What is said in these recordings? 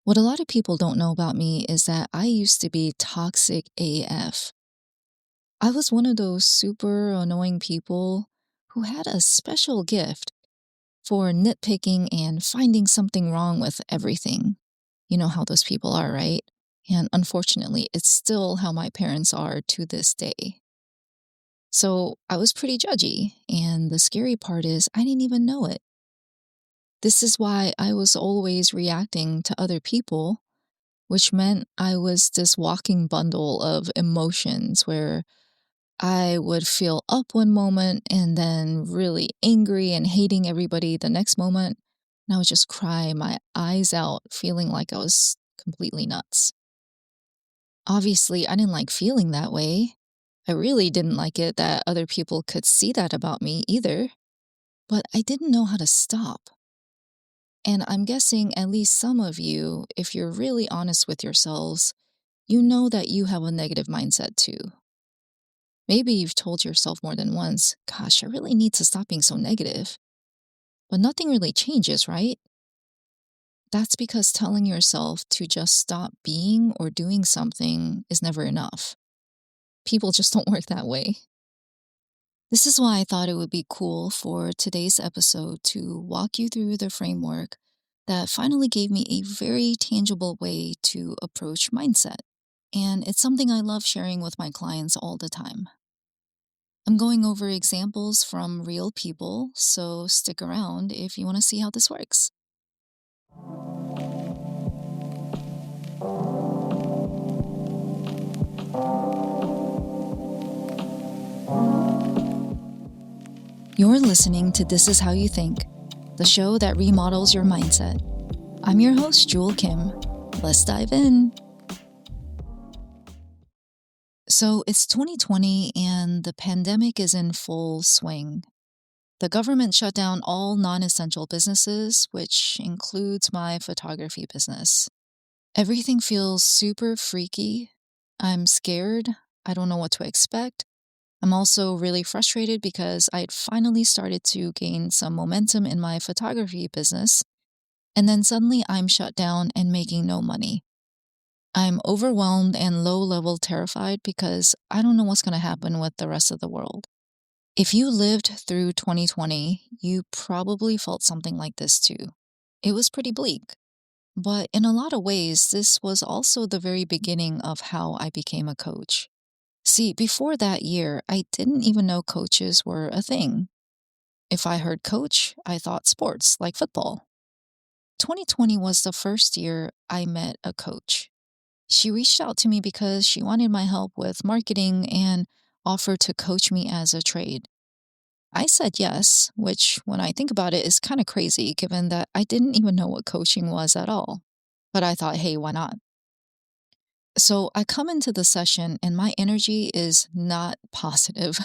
What a lot of people don't know about me is that I used to be toxic AF. I was one of those super annoying people who had a special gift for nitpicking and finding something wrong with everything. You know how those people are, right? And unfortunately, it's still how my parents are to this day. So I was pretty judgy, and the scary part is I didn't even know it. This is why I was always reacting to other people, which meant I was this walking bundle of emotions where I would feel up one moment and then really angry and hating everybody the next moment. And I would just cry my eyes out, feeling like I was completely nuts. Obviously, I didn't like feeling that way. I really didn't like it that other people could see that about me either, but I didn't know how to stop. And I'm guessing at least some of you, if you're really honest with yourselves, you know that you have a negative mindset too. Maybe you've told yourself more than once, gosh, I really need to stop being so negative. But nothing really changes, right? That's because telling yourself to just stop being or doing something is never enough. People just don't work that way. This is why I thought it would be cool for today's episode to walk you through the framework that finally gave me a very tangible way to approach mindset. And it's something I love sharing with my clients all the time. I'm going over examples from real people, so stick around if you want to see how this works. You're listening to This Is How You Think, the show that remodels your mindset. I'm your host, Jewel Kim. Let's dive in. So it's 2020 and the pandemic is in full swing. The government shut down all non-essential businesses, which includes my photography business. Everything feels super freaky. I'm scared. I don't know what to expect. I'm also really frustrated because I'd finally started to gain some momentum in my photography business, and then suddenly I'm shut down and making no money. I'm overwhelmed and low-level terrified because I don't know what's going to happen with the rest of the world. If you lived through 2020, you probably felt something like this too. It was pretty bleak. But in a lot of ways, this was also the very beginning of how I became a coach. See, before that year, I didn't even know coaches were a thing. If I heard coach, I thought sports, like football. 2020 was the first year I met a coach. She reached out to me because she wanted my help with marketing and offered to coach me as a trade. I said yes, which, when I think about it, is kind of crazy given that I didn't even know what coaching was at all. But I thought, hey, why not? So I come into the session and my energy is not positive.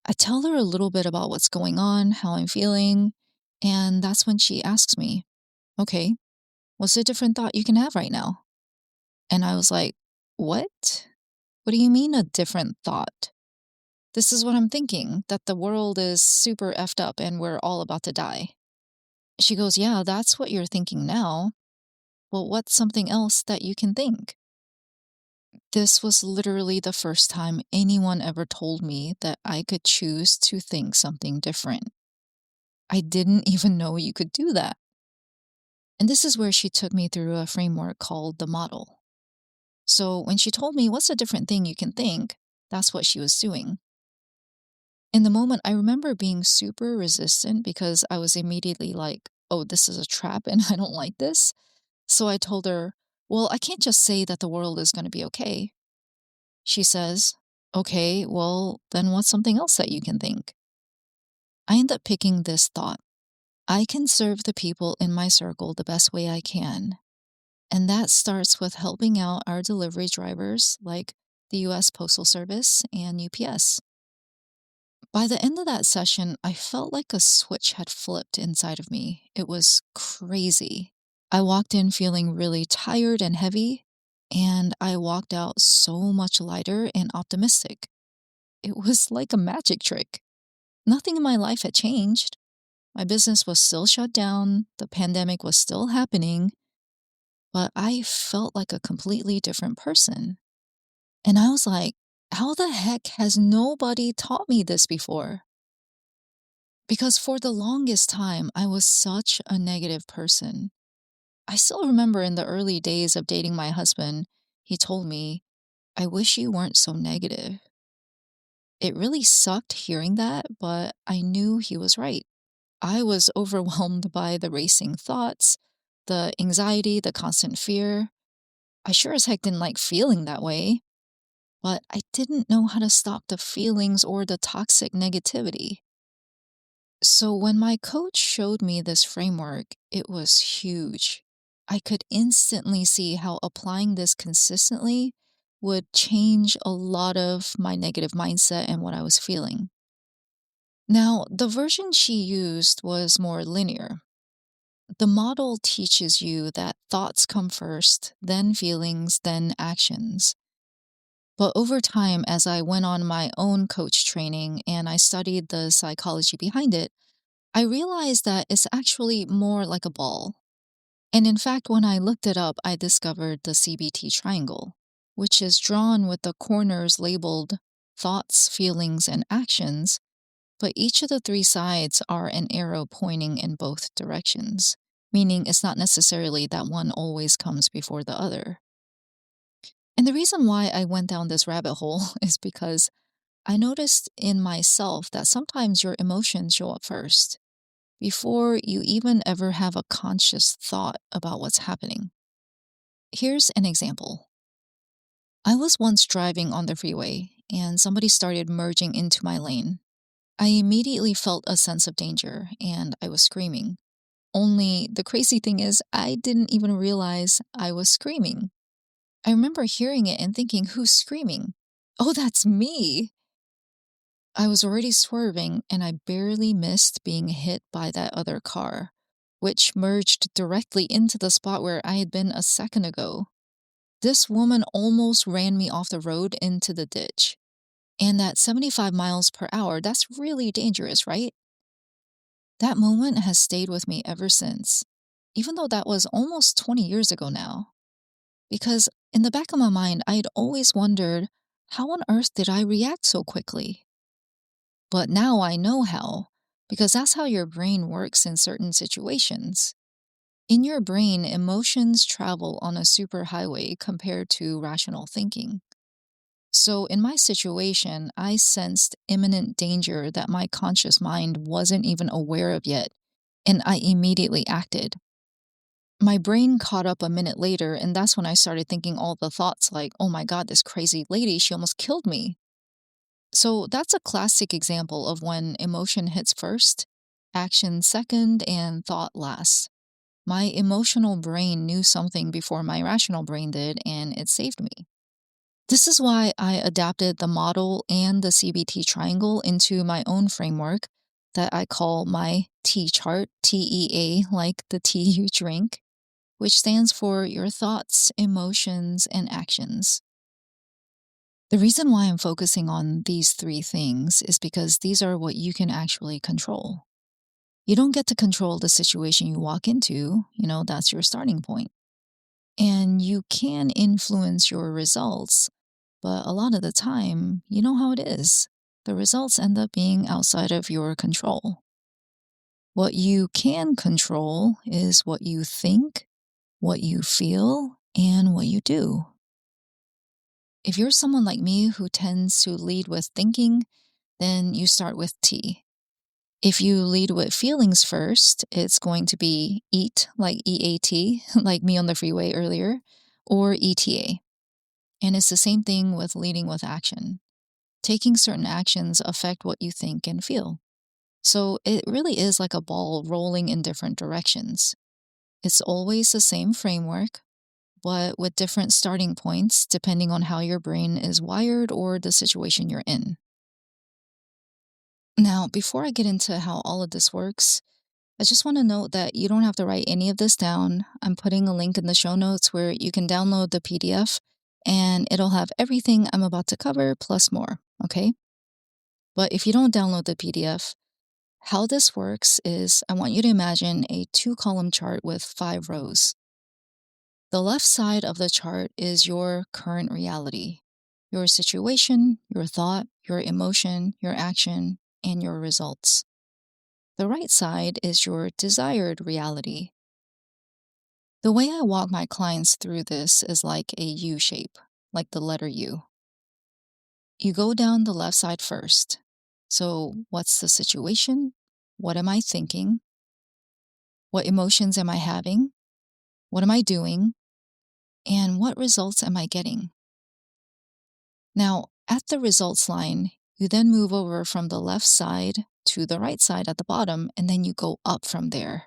I tell her a little bit about what's going on, how I'm feeling, and that's when she asks me, okay, what's a different thought you can have right now? And I was like, what? What do you mean a different thought? This is what I'm thinking, that the world is super effed up and we're all about to die. She goes, yeah, that's what you're thinking now. Well, what's something else that you can think? This was literally the first time anyone ever told me that I could choose to think something different. I didn't even know you could do that. And this is where she took me through a framework called the model. So when she told me what's a different thing you can think, that's what she was doing. In the moment, I remember being super resistant because I was immediately like, oh, this is a trap and I don't like this. So I told her, well, I can't just say that the world is going to be okay. She says, okay, well, then what's something else that you can think? I end up picking this thought. I can serve the people in my circle the best way I can. And that starts with helping out our delivery drivers like the US Postal Service and UPS. By the end of that session, I felt like a switch had flipped inside of me. It was crazy. I walked in feeling really tired and heavy, and I walked out so much lighter and optimistic. It was like a magic trick. Nothing in my life had changed. My business was still shut down, the pandemic was still happening, but I felt like a completely different person. And I was like, how the heck has nobody taught me this before? Because for the longest time, I was such a negative person. I still remember in the early days of dating my husband, he told me, I wish you weren't so negative. It really sucked hearing that, but I knew he was right. I was overwhelmed by the racing thoughts, the anxiety, the constant fear. I sure as heck didn't like feeling that way, but I didn't know how to stop the feelings or the toxic negativity. So when my coach showed me this framework, it was huge. I could instantly see how applying this consistently would change a lot of my negative mindset and what I was feeling. Now, the version she used was more linear. The model teaches you that thoughts come first, then feelings, then actions. But over time, as I went on my own coach training and I studied the psychology behind it, I realized that it's actually more like a ball. And in fact, when I looked it up, I discovered the CBT triangle, which is drawn with the corners labeled thoughts, feelings, and actions, but each of the three sides are an arrow pointing in both directions, meaning it's not necessarily that one always comes before the other. And the reason why I went down this rabbit hole is because I noticed in myself that sometimes your emotions show up first before you even ever have a conscious thought about what's happening. Here's an example. I was once driving on the freeway and somebody started merging into my lane. I immediately felt a sense of danger and I was screaming. Only the crazy thing is, I didn't even realize I was screaming. I remember hearing it and thinking, who's screaming? Oh, that's me. I was already swerving and I barely missed being hit by that other car, which merged directly into the spot where I had been a second ago. This woman almost ran me off the road into the ditch. And at 75 miles per hour, that's really dangerous, right? That moment has stayed with me ever since, even though that was almost 20 years ago now. Because in the back of my mind, I'd always wondered, how on earth did I react so quickly? But now I know how, because that's how your brain works in certain situations. In your brain, emotions travel on a superhighway compared to rational thinking. So in my situation, I sensed imminent danger that my conscious mind wasn't even aware of yet, and I immediately acted. My brain caught up a minute later, and that's when I started thinking all the thoughts like, oh my God, this crazy lady, she almost killed me. So that's a classic example of when emotion hits first, action second, and thought last. My emotional brain knew something before my rational brain did, and it saved me. This is why I adapted the model and the CBT triangle into my own framework that I call my T chart, TEA, like the tea you drink, which stands for your thoughts, emotions, and actions. The reason why I'm focusing on these three things is because these are what you can actually control. You don't get to control the situation you walk into, that's your starting point. And you can influence your results, but a lot of the time, you know how it is. The results end up being outside of your control. What you can control is what you think, what you feel, and what you do. If you're someone like me who tends to lead with thinking, then you start with T. If you lead with feelings first, it's going to be EAT, like EAT, like me on the freeway earlier, or ETA. And it's the same thing with leading with action. Taking certain actions affect what you think and feel. So it really is like a ball rolling in different directions. It's always the same framework, but with different starting points depending on how your brain is wired or the situation you're in. Now, before I get into how all of this works, I just want to note that you don't have to write any of this down. I'm putting a link in the show notes where you can download the PDF and it'll have everything I'm about to cover plus more, okay? But if you don't download the PDF, how this works is I want you to imagine a 2-column chart with 5 rows. The left side of the chart is your current reality, your situation, your thought, your emotion, your action, and your results. The right side is your desired reality. The way I walk my clients through this is like a U shape, like the letter U. You go down the left side first. So, what's the situation? What am I thinking? What emotions am I having? What am I doing? And what results am I getting? Now, at the results line, you then move over from the left side to the right side at the bottom, and then you go up from there.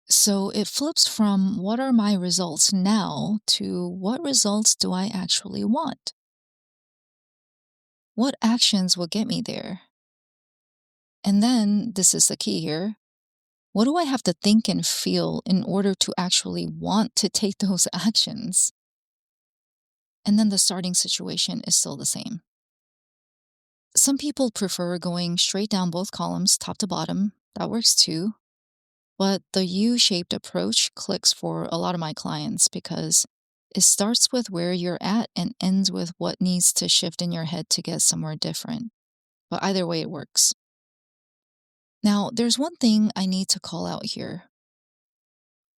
So it flips from what are my results now to what results do I actually want? What actions will get me there? And then, this is the key here, what do I have to think and feel in order to actually want to take those actions? And then the starting situation is still the same. Some people prefer going straight down both columns, top to bottom. That works too. But the U shaped approach clicks for a lot of my clients because it starts with where you're at and ends with what needs to shift in your head to get somewhere different. But either way, it works. Now, there's one thing I need to call out here.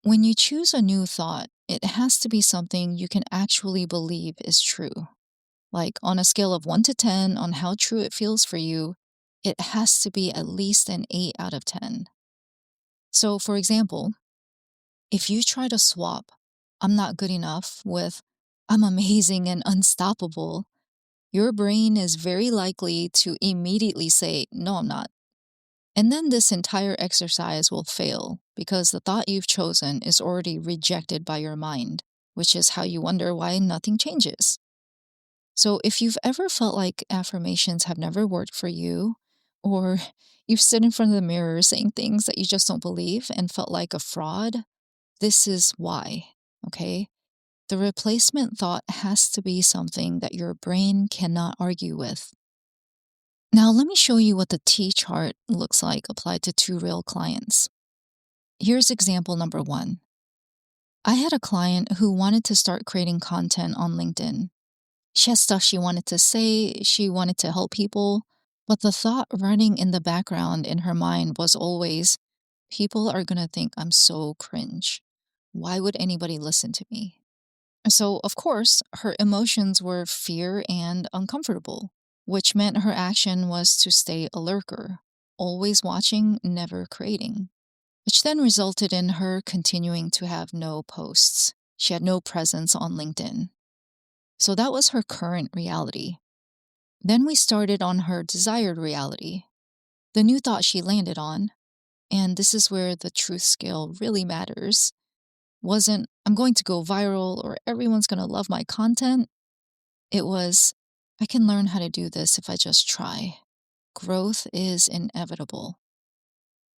When you choose a new thought, it has to be something you can actually believe is true. Like on a scale of 1 to 10 on how true it feels for you, it has to be at least an 8 out of 10. So, for example, if you try to swap "I'm not good enough" with "I'm amazing and unstoppable," your brain is very likely to immediately say, "No, I'm not." And then this entire exercise will fail because the thought you've chosen is already rejected by your mind, which is how you wonder why nothing changes. So if you've ever felt like affirmations have never worked for you, or you've stood in front of the mirror saying things that you just don't believe and felt like a fraud, this is why, okay? The replacement thought has to be something that your brain cannot argue with. Now, let me show you what the T chart looks like applied to two real clients. Here's example number one. I had a client who wanted to start creating content on LinkedIn. She had stuff she wanted to say, she wanted to help people, but the thought running in the background in her mind was always, people are going to think I'm so cringe. Why would anybody listen to me? So, of course, her emotions were fear and uncomfortable, which meant her action was to stay a lurker, always watching, never creating, which then resulted in her continuing to have no posts. She had no presence on LinkedIn. So that was her current reality. Then we started on her desired reality, the new thought she landed on, and this is where the truth scale really matters. Wasn't, "I'm going to go viral" or "everyone's going to love my content." It was, "I can learn how to do this if I just try. Growth is inevitable."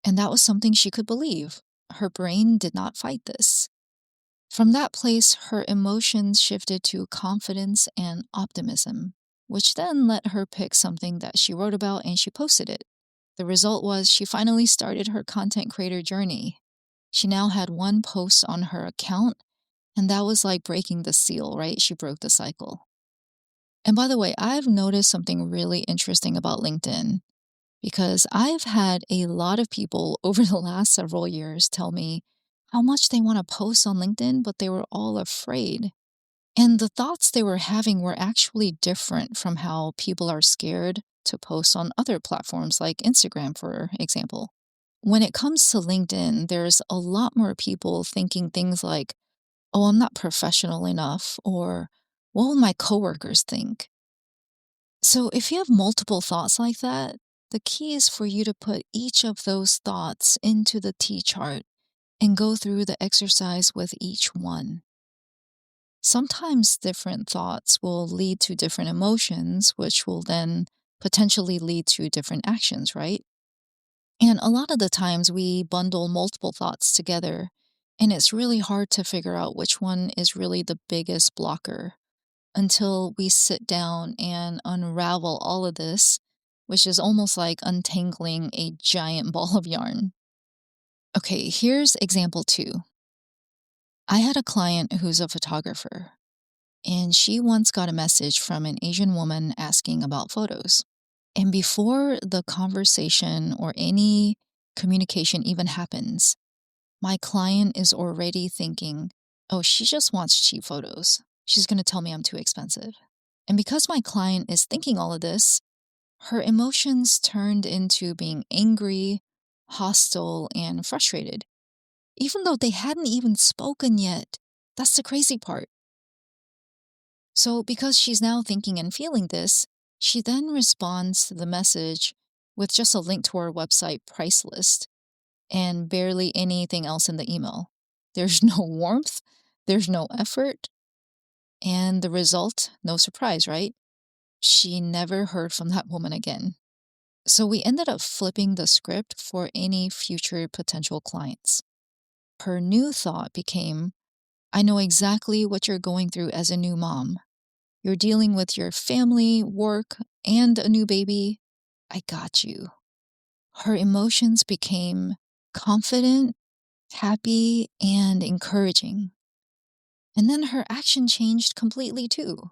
And that was something she could believe. Her brain did not fight this. From that place, her emotions shifted to confidence and optimism, which then let her pick something that she wrote about and she posted it. The result was she finally started her content creator journey. She now had one post on her account, and that was like breaking the seal, right? She broke the cycle. And by the way, I've noticed something really interesting about LinkedIn because I've had a lot of people over the last several years tell me how much they want to post on LinkedIn, but they were all afraid. And the thoughts they were having were actually different from how people are scared to post on other platforms like Instagram, for example. When it comes to LinkedIn, there's a lot more people thinking things like, "Oh, I'm not professional enough," or "What will my coworkers think?" So if you have multiple thoughts like that, the key is for you to put each of those thoughts into the T chart and go through the exercise with each one. Sometimes different thoughts will lead to different emotions, which will then potentially lead to different actions, right? And a lot of the times we bundle multiple thoughts together, and it's really hard to figure out which one is really the biggest blocker until we sit down and unravel all of this, which is almost like untangling a giant ball of yarn. Okay, here's example two. I had a client who's a photographer, and she once got a message from an Asian woman asking about photos. And before the conversation or any communication even happens, my client is already thinking, oh, she just wants cheap photos. She's going to tell me I'm too expensive. And because my client is thinking all of this, her emotions turned into being angry, hostile, and frustrated, even though they hadn't even spoken yet. That's the crazy part. So, because she's now thinking and feeling this, she then responds to the message with just a link to our website price list and barely anything else in the email. There's no warmth, there's no effort, and the result, no surprise, right? She never heard from that woman again. So we ended up flipping the script for any future potential clients. Her new thought became, I know exactly what you're going through as a new mom. You're dealing with your family, work, and a new baby. I got you. Her emotions became confident, happy, and encouraging. And then her action changed completely too.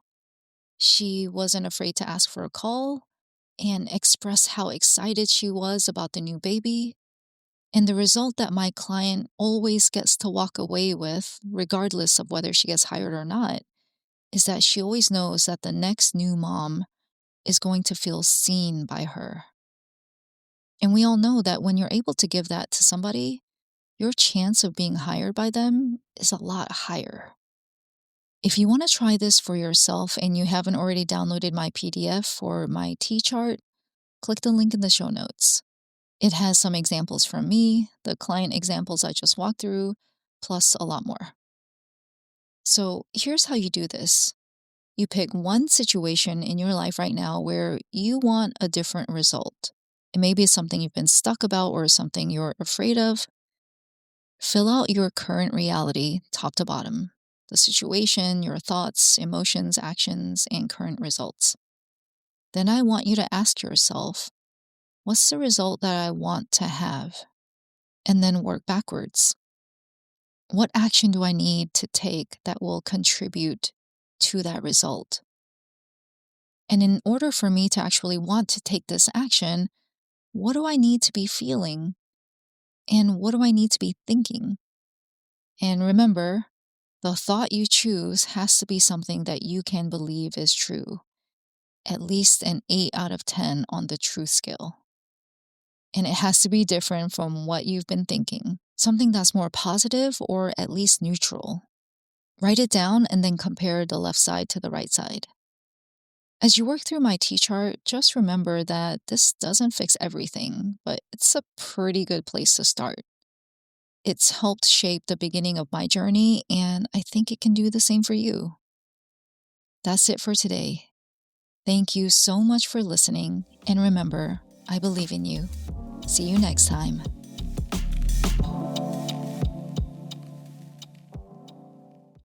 She wasn't afraid to ask for a call and express how excited she was about the new baby. And the result that my client always gets to walk away with, regardless of whether she gets hired or not, is that she always knows that the next new mom is going to feel seen by her. And we all know that when you're able to give that to somebody, your chance of being hired by them is a lot higher. If you want to try this for yourself and you haven't already downloaded my PDF or my T-chart, click the link in the show notes. It has some examples from me, the client examples I just walked through, plus a lot more. So here's how you do this. You pick one situation in your life right now where you want a different result. It may be something you've been stuck about or something you're afraid of. Fill out your current reality top to bottom, the situation, your thoughts, emotions, actions, and current results. Then I want you to ask yourself, what's the result that I want to have? And then work backwards. What action do I need to take that will contribute to that result? And in order for me to actually want to take this action, what do I need to be feeling? And what do I need to be thinking? And remember, the thought you choose has to be something that you can believe is true, at least an 8 out of 10 on the truth scale. And it has to be different from what you've been thinking, something that's more positive or at least neutral. Write it down and then compare the left side to the right side. As you work through my T-chart, just remember that this doesn't fix everything, but it's a pretty good place to start. It's helped shape the beginning of my journey, and I think it can do the same for you. That's it for today. Thank you so much for listening, and remember, I believe in you. See you next time.